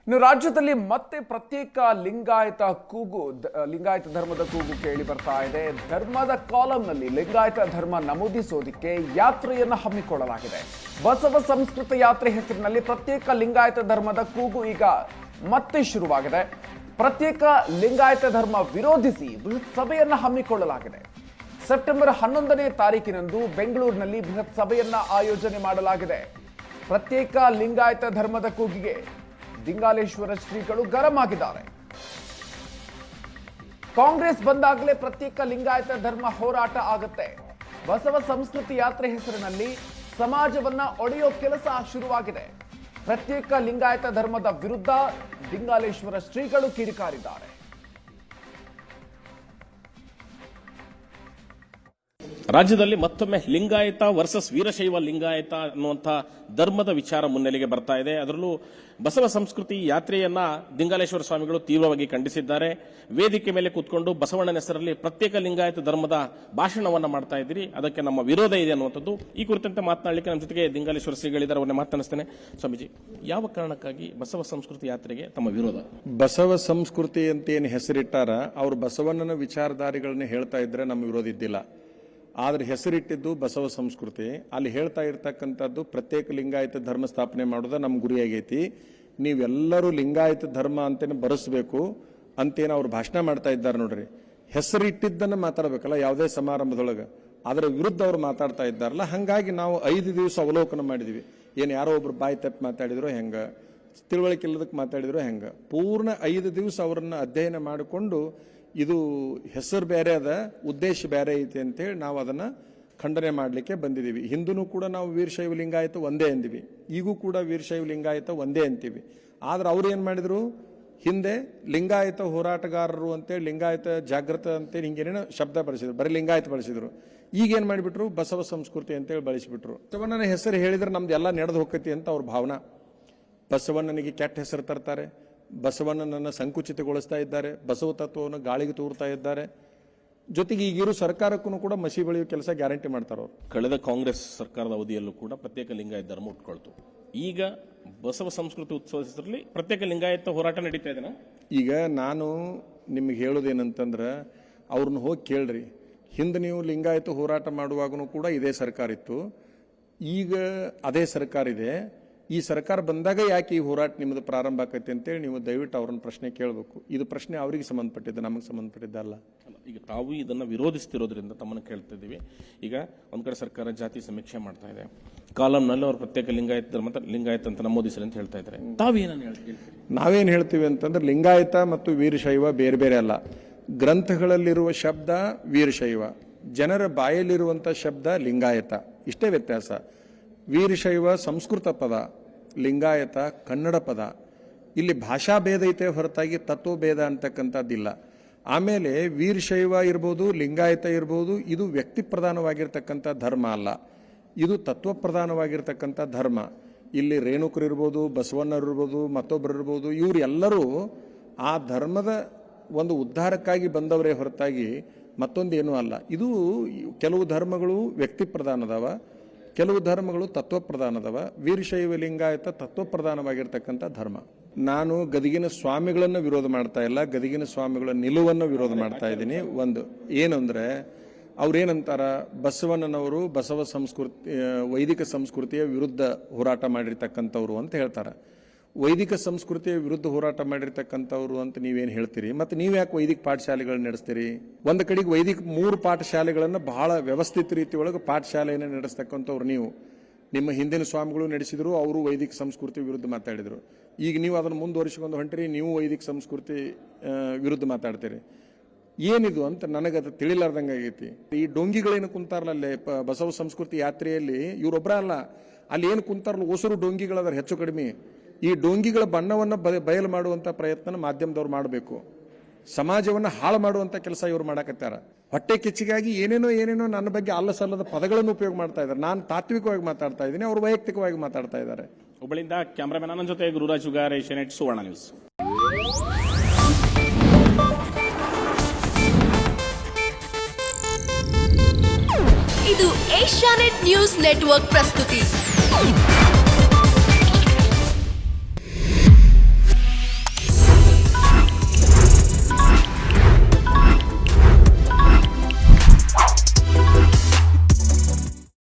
ಇನ್ನು ರಾಜ್ಯದಲ್ಲಿ ಮತ್ತೆ ಪ್ರತ್ಯೇಕ ಲಿಂಗಾಯತ ಧರ್ಮದ ಕೂಗು ಕೇಳಿ ಬರ್ತಾ ಇದೆ. ಧರ್ಮದ ಕಾಲಂನಲ್ಲಿ ಲಿಂಗಾಯತ ಧರ್ಮ ನಮೂದಿಸೋದಕ್ಕೆ ಯಾತ್ರೆಯನ್ನು ಹಮ್ಮಿಕೊಳ್ಳಲಾಗಿದೆ. ಬಸವ ಸಂಸ್ಕೃತ ಯಾತ್ರೆ ಹೆಸರಿನಲ್ಲಿ ಪ್ರತ್ಯೇಕ ಲಿಂಗಾಯತ ಧರ್ಮದ ಕೂಗು ಈಗ ಮತ್ತೆ ಶುರುವಾಗಿದೆ. ಪ್ರತ್ಯೇಕ ಲಿಂಗಾಯತ ಧರ್ಮ ವಿರೋಧಿಸಿ ಬೃಹತ್ ಸಭೆಯನ್ನ ಹಮ್ಮಿಕೊಳ್ಳಲಾಗಿದೆ. ಸೆಪ್ಟೆಂಬರ್ 11ನೇ ತಾರೀಕಿನಂದು ಬೆಂಗಳೂರಿನಲ್ಲಿ ಬೃಹತ್ ಸಭೆಯನ್ನ ಆಯೋಜನೆ ಮಾಡಲಾಗಿದೆ. ಪ್ರತ್ಯೇಕ ಲಿಂಗಾಯತ ಧರ್ಮದ ಕೂಗಿಗೆ ದಿಂಗಾಲೇಶ್ವರ ಶ್ರೀಗಳು ಗರಂ ಆಗಿದ್ದಾರೆ. ಕಾಂಗ್ರೆಸ್ ಬಂದಾಗಲೇ ಪ್ರತ್ಯೇಕ ಲಿಂಗಾಯತ ಧರ್ಮ ಹೋರಾಟ ಆಗುತ್ತೆ. ಬಸವ ಸಂಸ್ಕೃತಿ ಯಾತ್ರೆ ಹೆಸರಿನಲ್ಲಿ ಸಮಾಜವನ್ನ ಒಡೆಯೋ ಕೆಲಸ ಶುರುವಾಗಿದೆ. ಪ್ರತ್ಯೇಕ ಲಿಂಗಾಯತ ಧರ್ಮದ ವಿರುದ್ಧ ದಿಂಗಾಲೇಶ್ವರ ಶ್ರೀಗಳು ಕಿಡಿಕಾರಿದ್ದಾರೆ. ರಾಜ್ಯದಲ್ಲಿ ಮತ್ತೊಮ್ಮೆ ಲಿಂಗಾಯತ ವರ್ಸಸ್ ವೀರಶೈವ ಲಿಂಗಾಯತ ಅನ್ನುವಂಥ ಧರ್ಮದ ವಿಚಾರ ಮುನ್ನೆಲೆಗೆ ಬರ್ತಾ ಇದೆ. ಅದರಲ್ಲೂ ಬಸವ ಸಂಸ್ಕೃತಿ ಯಾತ್ರೆಯನ್ನ ದಿಂಗಾಲೇಶ್ವರ ಸ್ವಾಮಿಗಳು ತೀವ್ರವಾಗಿ ಖಂಡಿಸಿದ್ದಾರೆ. ವೇದಿಕೆ ಮೇಲೆ ಕೂತ್ಕೊಂಡು ಬಸವಣ್ಣನ ಹೆಸರಲ್ಲಿ ಪ್ರತ್ಯೇಕ ಲಿಂಗಾಯತ ಧರ್ಮದ ಭಾಷಣವನ್ನ ಮಾಡ್ತಾ ಇದ್ದೀರಿ, ಅದಕ್ಕೆ ನಮ್ಮ ವಿರೋಧ ಇದೆ ಅನ್ನುವಂಥದ್ದು. ಈ ಕುರಿತಂತೆ ಮಾತನಾಡಲಿಕ್ಕೆ ನಮ್ಮ ಜೊತೆಗೆ ದಿಂಗಾಲೇಶ್ವರ ಶ್ರೀಗಳಿದ್ದಾರೆ, ಅವರನ್ನೇ ಮಾತನಾಡಿಸ್ತೇನೆ. ಸ್ವಾಮೀಜಿ, ಯಾವ ಕಾರಣಕ್ಕಾಗಿ ಬಸವ ಸಂಸ್ಕೃತಿ ಯಾತ್ರೆಗೆ ತಮ್ಮ ವಿರೋಧ? ಬಸವ ಸಂಸ್ಕೃತಿ ಅಂತ ಏನು ಹೆಸರಿಟ್ಟಾರ, ಅವರು ಬಸವಣ್ಣನ ವಿಚಾರಧಾರಿಗಳನ್ನ ಹೇಳ್ತಾ ಇದ್ರೆ ನಮ್ಮ ವಿರೋಧ ಇದ್ದಿಲ್ಲ. ಆದ್ರೆ ಹೆಸರಿಟ್ಟಿದ್ದು ಬಸವ ಸಂಸ್ಕೃತಿ. ಅಲ್ಲಿ ಹೇಳ್ತಾ ಇರ್ತಕ್ಕಂಥದ್ದು ಪ್ರತ್ಯೇಕ ಲಿಂಗಾಯತ ಧರ್ಮ ಸ್ಥಾಪನೆ ಮಾಡೋದ ನಮ್ಮ ಗುರಿಯಾಗೈತಿ. ನೀವೆಲ್ಲರೂ ಲಿಂಗಾಯತ ಧರ್ಮ ಅಂತೇನೆ ಬರೆಸಬೇಕು ಅಂತೇನು ಅವ್ರು ಭಾಷಣ ಮಾಡ್ತಾ ಇದ್ದಾರೆ ನೋಡ್ರಿ. ಹೆಸರಿಟ್ಟಿದ್ದನ್ನ ಮಾತಾಡಬೇಕಲ್ಲ ಯಾವುದೇ ಸಮಾರಂಭದೊಳಗೆ, ಅದರ ವಿರುದ್ಧ ಅವ್ರು ಮಾತಾಡ್ತಾ ಇದ್ದಾರಲ್ಲ. ಹಂಗಾಗಿ ನಾವು 5 ದಿವಸ ಅವಲೋಕನ ಮಾಡಿದ್ವಿ. ಏನು ಯಾರೋ ಒಬ್ರು ಬಾಯಿ ತಪ್ಪಿ ಮಾತಾಡಿದ್ರು ಹೆಂಗ, ತಿಳುವಳಿಕೆ ಇಲ್ಲದಕ್ಕೆ ಮಾತಾಡಿದ್ರು ಹೆಂಗ, ಪೂರ್ಣ 5 ದಿವಸ ಅವರನ್ನ ಅಧ್ಯಯನ ಮಾಡಿಕೊಂಡು ಇದು ಹೆಸರು ಬೇರೆ ಅದ, ಉದ್ದೇಶ ಬೇರೆ ಐತಿ ಅಂತೇಳಿ ನಾವು ಅದನ್ನ ಖಂಡನೆ ಮಾಡಲಿಕ್ಕೆ ಬಂದಿದ್ದೀವಿ. ಹಿಂದೂ ಕೂಡ ನಾವು ವೀರಶೈವ ಲಿಂಗಾಯತ ಒಂದೇ ಅಂದಿವಿ, ಈಗೂ ಕೂಡ ವೀರಶೈವ ಲಿಂಗಾಯತ ಒಂದೇ ಅಂತೀವಿ. ಆದ್ರೆ ಅವ್ರು ಏನ್ ಮಾಡಿದ್ರು, ಹಿಂದೆ ಲಿಂಗಾಯತ ಹೋರಾಟಗಾರರು ಅಂತೇಳಿ ಲಿಂಗಾಯತ ಜಾಗೃತ ಅಂತೇಳಿ ಹಿಂಗೇನೇನೋ ಶಬ್ದ ಬಳಸಿದ್ರು, ಬರೀ ಲಿಂಗಾಯತ ಬಳಸಿದ್ರು. ಈಗ ಏನ್ ಮಾಡಿಬಿಟ್ರು, ಬಸವ ಸಂಸ್ಕೃತಿ ಅಂತೇಳಿ ಬಳಸಿಬಿಟ್ರು. ಬಸವಣ್ಣನ ಹೆಸರು ಹೇಳಿದ್ರೆ ನಮ್ದು ಎಲ್ಲ ನಡೆದು ಹೋಗ್ತೈತಿ ಅಂತ ಅವ್ರ ಭಾವನಾ. ಬಸವಣ್ಣನಿಗೆ ಕೆಟ್ಟ ಹೆಸರು ತರ್ತಾರೆ, ಬಸವಣ್ಣನನ್ನು ಸಂಕುಚಿತಗೊಳಿಸ್ತಾ ಇದ್ದಾರೆ, ಬಸವ ತತ್ವವನ್ನು ಗಾಳಿಗೆ ತೂರ್ತಾ ಇದ್ದಾರೆ. ಜೊತೆಗೆ ಈಗಿರೋ ಸರ್ಕಾರಕ್ಕೂ ಕೂಡ ಮಸಿ ಬೆಳೆಯುವ ಕೆಲಸ ಗ್ಯಾರಂಟಿ ಮಾಡ್ತಾರೆ ಅವರು. ಕಳೆದ ಕಾಂಗ್ರೆಸ್ ಸರ್ಕಾರದ ಅವಧಿಯಲ್ಲೂ ಕೂಡ ಪ್ರತ್ಯೇಕ ಲಿಂಗಾಯತ ಧರ್ಮ ಉಟ್ಕೊಳ್ತು. ಈಗ ಬಸವ ಸಂಸ್ಕೃತಿ ಉತ್ಸವ ಹೆಸರಲ್ಲಿ ಪ್ರತ್ಯೇಕ ಲಿಂಗಾಯತ ಹೋರಾಟ ನಡೀತಾ ಇದೆನಾ? ಈಗ ನಾನು ನಿಮಗೆ ಹೇಳೋದೇನಂತಂದ್ರೆ, ಅವ್ರನ್ನ ಹೋಗಿ ಕೇಳ್ರಿ. ಹಿಂದೆ ನೀವು ಲಿಂಗಾಯತ ಹೋರಾಟ ಮಾಡುವಾಗೂ ಕೂಡ ಇದೇ ಸರ್ಕಾರ ಇತ್ತು, ಈಗ ಅದೇ ಸರ್ಕಾರ ಇದೆ. ಈ ಸರ್ಕಾರ ಬಂದಾಗ ಯಾಕೆ ಈ ಹೋರಾಟ ನಿಮ್ಮದು ಪ್ರಾರಂಭ ಆಕೈತಿ ಅಂತೇಳಿ ನೀವು ದಯವಿಟ್ಟು ಅವ್ರನ್ನ ಪ್ರಶ್ನೆ ಕೇಳಬೇಕು. ಇದು ಪ್ರಶ್ನೆ ಅವರಿಗೆ ಸಂಬಂಧಪಟ್ಟಿದ್ದು, ನಮಗೆ ಸಂಬಂಧಪಟ್ಟಿದ್ದಲ್ಲ. ಈಗ ತಾವು ಇದನ್ನು ವಿರೋಧಿಸ್ತಿರೋದ್ರಿಂದ ತಮ್ಮನ್ನು ಕೇಳ್ತಾ ಇದ್ದೀವಿ. ಈಗ ಒಂದ್ ಕಡೆ ಸರ್ಕಾರ ಜಾತಿ ಸಮೀಕ್ಷೆ ಮಾಡ್ತಾ ಇದೆ, ಕಾಲಂನಲ್ಲಿ ಅವರು ಪ್ರತ್ಯೇಕ ಲಿಂಗಾಯತ ಅಂತ ನಮೂದಿಸಲಿ ಅಂತ ಹೇಳ್ತಾ ಇದ್ದಾರೆ. ತಾವೇನು ಹೇಳ್ತೀವಿ? ನಾವೇನು ಹೇಳ್ತೀವಿ ಅಂತಂದ್ರೆ, ಲಿಂಗಾಯತ ಮತ್ತು ವೀರಶೈವ ಬೇರೆ ಬೇರೆ ಅಲ್ಲ. ಗ್ರಂಥಗಳಲ್ಲಿರುವ ಶಬ್ದ ವೀರಶೈವ, ಜನರ ಬಾಯಲ್ಲಿರುವಂಥ ಶಬ್ದ ಲಿಂಗಾಯತ, ಇಷ್ಟೇ ವ್ಯತ್ಯಾಸ. ವೀರಶೈವ ಸಂಸ್ಕೃತ ಪದ, ಲಿಂಗಾಯತ ಕನ್ನಡ ಪದ. ಇಲ್ಲಿ ಭಾಷಾ ಭೇದ ಐತೆ ಹೊರತಾಗಿ ತತ್ವ ಭೇದ ಅಂತಕ್ಕಂಥದ್ದಿಲ್ಲ. ಆಮೇಲೆ ವೀರಶೈವ ಇರ್ಬೋದು, ಲಿಂಗಾಯತ ಇರ್ಬೋದು, ಇದು ವ್ಯಕ್ತಿ ಪ್ರಧಾನವಾಗಿರ್ತಕ್ಕಂಥ ಧರ್ಮ ಅಲ್ಲ, ಇದು ತತ್ವ ಪ್ರಧಾನವಾಗಿರ್ತಕ್ಕಂಥ ಧರ್ಮ. ಇಲ್ಲಿ ರೇಣುಕರು ಇರ್ಬೋದು, ಬಸವಣ್ಣರು ಇರ್ಬೋದು, ಮತ್ತೊಬ್ಬರು ಇರ್ಬೋದು, ಇವರೆಲ್ಲರೂ ಆ ಧರ್ಮದ ಒಂದು ಉದ್ಧಾರಕ್ಕಾಗಿ ಬಂದವರೇ ಹೊರತಾಗಿ ಮತ್ತೊಂದೇನೂ ಅಲ್ಲ. ಇದು ಕೆಲವು ಧರ್ಮಗಳು ವ್ಯಕ್ತಿ ಪ್ರಧಾನದವ, ಕೆಲವು ಧರ್ಮಗಳು ತತ್ವ ಪ್ರಧಾನದವ. ವೀರಶೈವ ಲಿಂಗಾಯತ ತತ್ವ ಪ್ರಧಾನವಾಗಿರ್ತಕ್ಕಂಥ ಧರ್ಮ. ನಾನು ಗದಗಿನ ಸ್ವಾಮಿಗಳನ್ನು ವಿರೋಧ ಮಾಡ್ತಾ ಇಲ್ಲ, ಗದಗಿನ ಸ್ವಾಮಿಗಳ ನಿಲುವನ್ನು ವಿರೋಧ ಮಾಡ್ತಾ ಇದ್ದೀನಿ. ಒಂದು ಏನಂದ್ರೆ, ಅವ್ರೇನಂತಾರ, ಬಸವಣ್ಣನವರು ಬಸವ ಸಂಸ್ಕೃತಿ ವೈದಿಕ ಸಂಸ್ಕೃತಿಯ ವಿರುದ್ಧ ಹೋರಾಟ ಮಾಡಿರ್ತಕ್ಕಂಥವ್ರು ಅಂತ ಹೇಳ್ತಾರೆ. ವೈದಿಕ ಸಂಸ್ಕೃತಿಯ ವಿರುದ್ಧ ಹೋರಾಟ ಮಾಡಿರ್ತಕ್ಕಂಥವ್ರು ಅಂತ ನೀವೇನು ಹೇಳ್ತೀರಿ? ಮತ್ತು ನೀವು ಯಾಕೆ ವೈದಿಕ ಪಾಠಶಾಲೆಗಳನ್ನ ನಡೆಸ್ತೀರಿ? ಒಂದು ಕಡೆಗೆ ವೈದಿಕ 3 ಪಾಠಶಾಲೆಗಳನ್ನು ಬಹಳ ವ್ಯವಸ್ಥಿತ ರೀತಿ ಒಳಗೆ ಪಾಠಶಾಲೆಯನ್ನು ನಡೆಸ್ತಕ್ಕಂಥವ್ರು ನೀವು. ನಿಮ್ಮ ಹಿಂದಿನ ಸ್ವಾಮಿಗಳು ನಡೆಸಿದ್ರು, ಅವರು ವೈದಿಕ ಸಂಸ್ಕೃತಿ ವಿರುದ್ಧ ಮಾತಾಡಿದ್ರು. ಈಗ ನೀವು ಅದನ್ನು ಮುಂದುವರಿಸಿಕೊಂಡು ಹೊಂಟಿರಿ, ನೀವು ವೈದಿಕ ಸಂಸ್ಕೃತಿ ವಿರುದ್ಧ ಮಾತಾಡ್ತೀರಿ. ಏನಿದು ಅಂತ ನನಗದು ತಿಳಿಲಾರ್ದಂಗೆ ಆಗೈತಿ. ಈ ಡೊಂಗಿಗಳೇನು ಕುಂತಾರಲ್ಲ ಅಲ್ಲೇ ಬಸವ ಸಂಸ್ಕೃತಿ ಯಾತ್ರೆಯಲ್ಲಿ, ಇವರೊಬ್ಬರ ಅಲ್ಲ, ಅಲ್ಲಿ ಏನು ಕುಂತಾರಲ್ಲ ಹೊಸರು ಡೊಂಗಿಗಳದಾರ ಹೆಚ್ಚು ಕಡಿಮೆ. ಈ ಡೊಂಗಿಗಳ ಬಣ್ಣವನ್ನು ಬಯಲು ಮಾಡುವಂಥ ಪ್ರಯತ್ನ ಮಾಧ್ಯಮದವ್ರು ಮಾಡಬೇಕು. ಸಮಾಜವನ್ನು ಹಾಳು ಮಾಡುವಂಥ ಕೆಲಸ ಇವ್ರು ಮಾಡಕತ್ತಾರ. ಹೊಟ್ಟೆ ಕಿಚ್ಚಿಗಾಗಿ ಏನೇನೋ ನನ್ನ ಬಗ್ಗೆ ಅಲ್ಲ ಸಲ್ಲದ ಪದಗಳನ್ನು ಉಪಯೋಗ ಮಾಡ್ತಾ ಇದ್ದಾರೆ. ನಾನು ತಾತ್ವಿಕವಾಗಿ ಮಾತಾಡ್ತಾ ಇದ್ದೀನಿ, ಅವರು ವೈಯಕ್ತಿಕವಾಗಿ ಮಾತಾಡ್ತಾ ಇದ್ದಾರೆ. ಹುಬ್ಬಳ್ಳಿಯಿಂದ ಕ್ಯಾಮರಾಮನ್ ನನ್ನ ಜೊತೆ ಗುರುರಾಜ್ ಉಗಾರ್, ಏಷ್ಯಾನೆಟ್ ಸುವರ್ಣ ನ್ಯೂಸ್. ಇದು ಏಷ್ಯಾನೆಟ್ ನ್ಯೂಸ್ ನೆಟ್ವರ್ಕ್ ಪ್ರಸ್ತುತಿ.